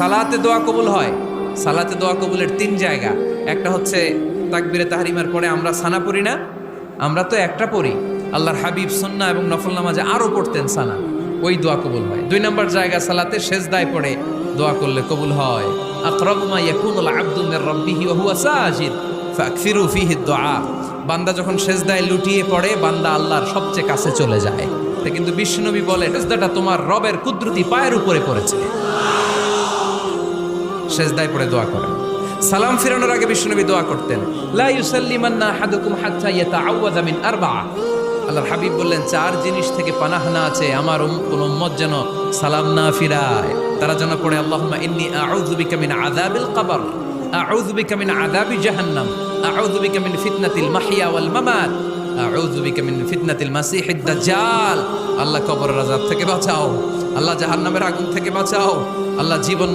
সালাতে দোয়া কবুল হয়। সালাতে দোয়া কবুলের 3 জায়গা। একটা হচ্ছে তাকবীরে তাহরিমার পরে আমরা সানা পড়ি না, আমরা তো একটা পড়ি। আল্লাহর হাবিব সুন্নাহ এবং নফল নামাজে আরো পড়তেন সানা, ওই দোয়া কবুল হয়। 2 নম্বর জায়গা সালাতে সেজদায় পড়ে দোয়া করলে কবুল হয়। আকরাবু মা ইয়াকুনুল আবদু মির রাব্বিহি ওয়া হুয়া সাজিদ ফাকসিরু ফিহি দুআ। বান্দা যখন সেজদায় লুটিয়ে পড়ে, বান্দা আল্লাহর সবচেয়ে কাছে চলে যায়। তা কিন্তু বিশ্বনবী বলে, সেজদাটা তোমার রবের কুদরতি পায়ের উপরে পড়েছে। সেজদায় পড়ে দোয়া করেন। সালাম ফিরানোর আগে বিশ্বনবী দোয়া করতেন, লা ইউসাল্লিমান্না আহাদুকুম হাত্তা ইয়াতাআওয়াযা মিন আরবা'a। আল্লাহর হাবিব বললেন, 4 জিনিস থেকে পানাহ না আছে আমার কোন উম্মত যেন সালাম না ফিরায়। তারা যেন পড়ে, আল্লাহুম্মা ইন্নী আউযু বিকা মিন আযাবিল কবর, আউযু বিকা মিন আযাবি জাহান্নাম, আউযু বিকা মিন ফিতনাতিল মাহইয়া ওয়াল মামাত, আউযু বিকা মিন ফিতনাতিল মাসিহিদ দাজ্জাল। আল্লাহ কবরের আযাব থেকে বাঁচাও, আল্লাহ জাহান্নামের আগুন থেকে বাঁচাও, আল্লাহ জীবন